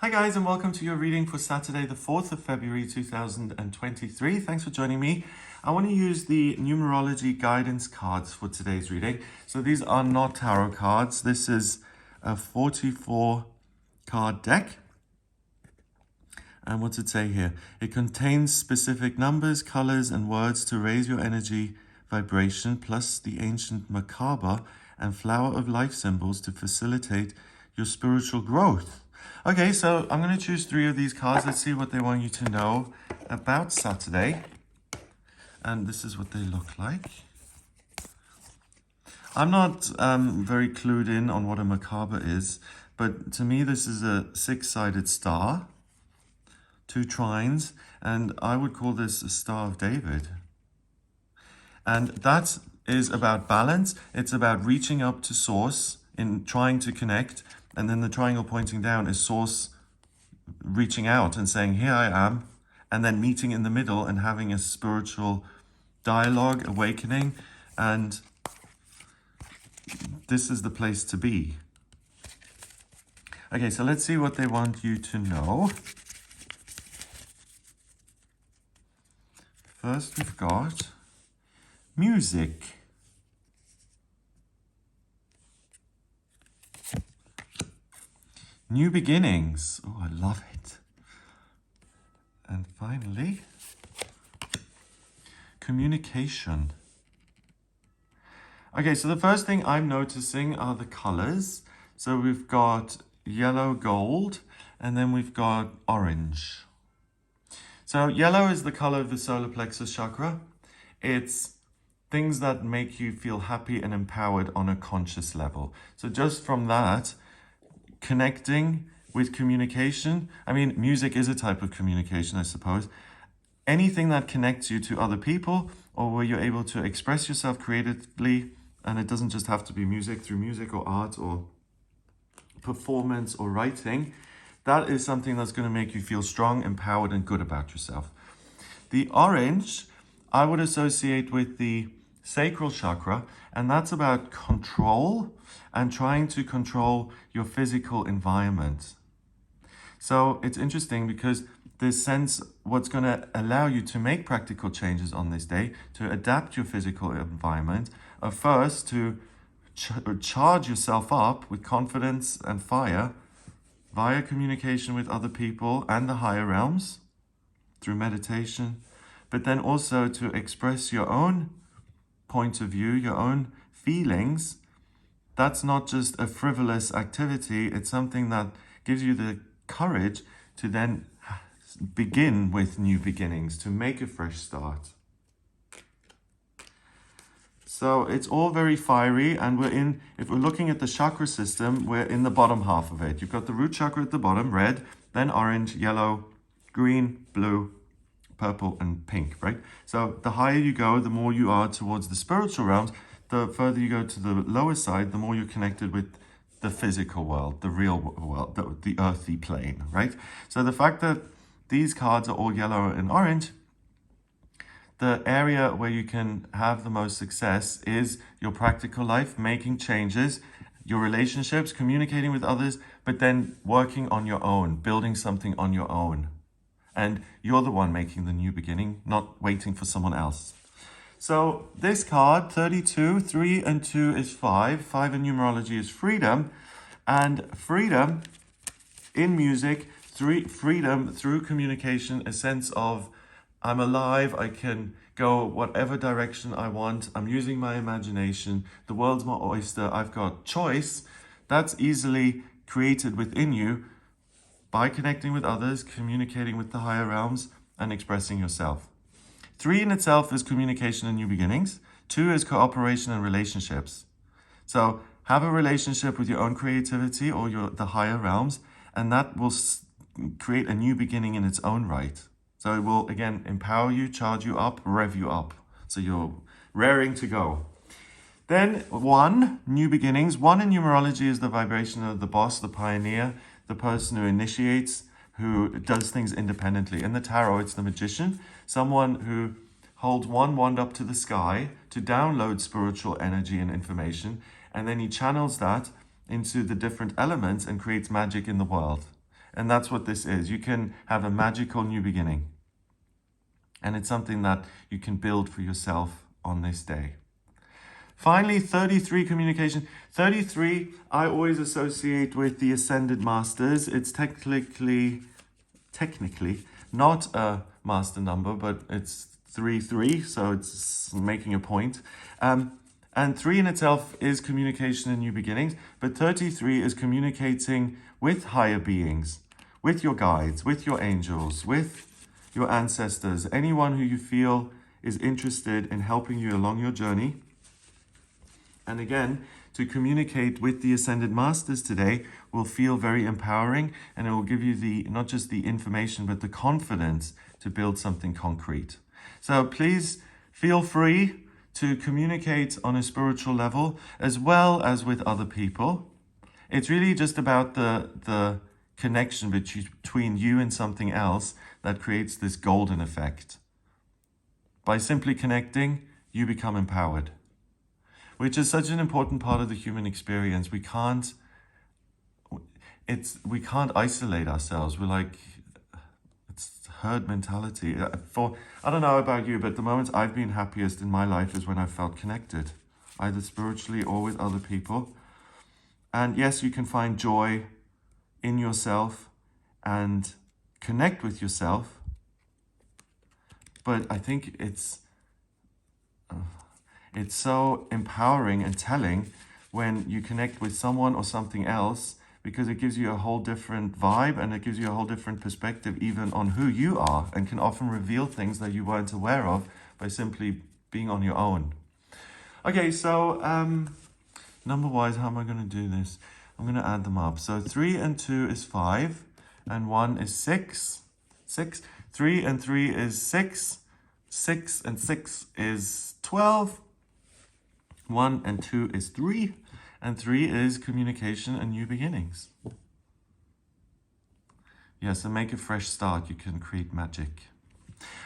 Hi guys, and welcome to your reading for Saturday the 4th of February 2023. Thanks for joining me. I want to use the numerology guidance cards for today's reading. So these are not tarot cards. This is a 44 card deck. And what's it say here? It contains specific numbers, colors, and words to raise your energy vibration, plus the ancient macabre and flower of life symbols to facilitate your spiritual growth. Okay, so I'm going to choose 3 of these cards. Let's see what they want you to know about Saturday. And this is what they look like. I'm not very clued in on what a macabre is, but to me this is a 6-sided star, 2 trines, and I would call this a Star of David. And that is about balance. It's about reaching up to source in trying to connect. And then the triangle pointing down is source reaching out and saying, here I am. And then meeting in the middle and having a spiritual dialogue, awakening. And this is the place to be. Okay, so let's see what they want you to know. First, we've got music. New beginnings. Oh, I love it. And finally, communication. Okay, so the first thing I'm noticing are the colors. So we've got yellow, gold, and then we've got orange. So yellow is the color of the solar plexus chakra. It's things that make you feel happy and empowered on a conscious level. So just from that, connecting with communication. I mean, music is a type of communication, I suppose. Anything that connects you to other people or where you're able to express yourself creatively, and it doesn't just have to be music, through music or art or performance or writing, that is something that's going to make you feel strong, empowered, and good about yourself. The orange, I would associate with the sacral chakra, and that's about control and trying to control your physical environment. So it's interesting because this sense, what's going to allow you to make practical changes on this day, to adapt your physical environment, are first to charge yourself up with confidence and fire via communication with other people and the higher realms through meditation, but then also to express your own point of view, your own feelings. That's not just a frivolous activity. It's something that gives you the courage to then begin with new beginnings, to make a fresh start. So it's all very fiery, and if we're looking at the chakra system, we're in the bottom half of it. You've got the root chakra at the bottom, red, then orange, yellow, green, blue, purple, and pink, right? So the higher you go, the more you are towards the spiritual realms. The further you go to the lower side, the more you're connected with the physical world, the real world, the earthy plane, right? So the fact that these cards are all yellow and orange, the area where you can have the most success is your practical life, making changes, your relationships, communicating with others, but then working on your own, building something on your own. And you're the one making the new beginning, not waiting for someone else. So this card, 32, 3 and 2 is 5. 5 in numerology is freedom. And freedom in music, freedom through communication, a sense of I'm alive, I can go whatever direction I want, I'm using my imagination, the world's my oyster, I've got choice. That's easily created within you by connecting with others, communicating with the higher realms, and expressing yourself. 3 in itself is communication and new beginnings. 2 is cooperation and relationships. So have a relationship with your own creativity or the higher realms, and that will create a new beginning in its own right. So it will, again, empower you, charge you up, rev you up. So you're raring to go. Then 1, new beginnings. 1 in numerology is the vibration of the boss, the pioneer, the person who initiates, who does things independently. In the tarot, it's the magician, someone who holds one wand up to the sky to download spiritual energy and information, and then he channels that into the different elements and creates magic in the world. And that's what this is. You can have a magical new beginning. And it's something that you can build for yourself on this day. Finally, 33 communication. 33, I always associate with the Ascended Masters. It's technically not a master number, but it's 3-3, so it's making a point. And 3 in itself is communication and new beginnings, but 33 is communicating with higher beings, with your guides, with your angels, with your ancestors, anyone who you feel is interested in helping you along your journey. And again, to communicate with the Ascended Masters today will feel very empowering, and it will give you not just the information, but the confidence to build something concrete. So please feel free to communicate on a spiritual level as well as with other people. It's really just about the connection between you and something else that creates this golden effect. By simply connecting, you become empowered, which is such an important part of the human experience. We can't isolate ourselves. We're like, it's herd mentality. I don't know about you, but the moments I've been happiest in my life is when I felt connected, either spiritually or with other people. And yes, you can find joy in yourself and connect with yourself. But I think it's so empowering and telling when you connect with someone or something else, because it gives you a whole different vibe and it gives you a whole different perspective even on who you are, and can often reveal things that you weren't aware of by simply being on your own. Okay, so number-wise, how am I going to do this? I'm going to add them up. So 3 and 2 is 5, and 1 is 6. 3 and 3 is 6. 6 and 6 is 12. 1 and 2 is 3. And 3 is communication and new beginnings. Yeah, so make a fresh start. You can create magic.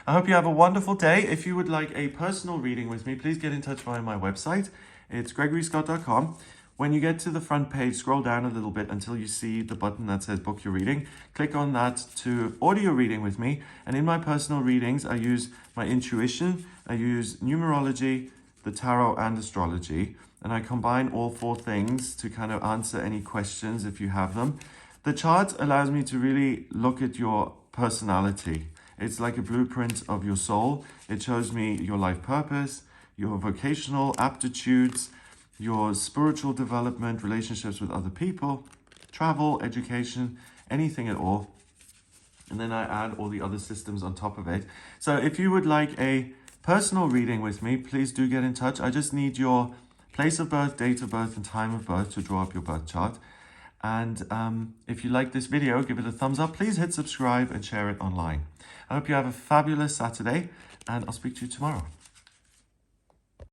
I hope you have a wonderful day. If you would like a personal reading with me, please get in touch via my website. It's gregoryscott.com. When you get to the front page, scroll down a little bit until you see the button that says book your reading. Click on that to audio reading with me. And in my personal readings, I use my intuition, I use numerology, the tarot and astrology. And I combine all 4 things to kind of answer any questions if you have them. The chart allows me to really look at your personality. It's like a blueprint of your soul. It shows me your life purpose, your vocational aptitudes, your spiritual development, relationships with other people, travel, education, anything at all. And then I add all the other systems on top of it. So if you would like a personal reading with me, please do get in touch. I just need your place of birth, date of birth, and time of birth to draw up your birth chart. And if you like this video, give it a thumbs up. Please hit subscribe and share it online. I hope you have a fabulous Saturday, and I'll speak to you tomorrow.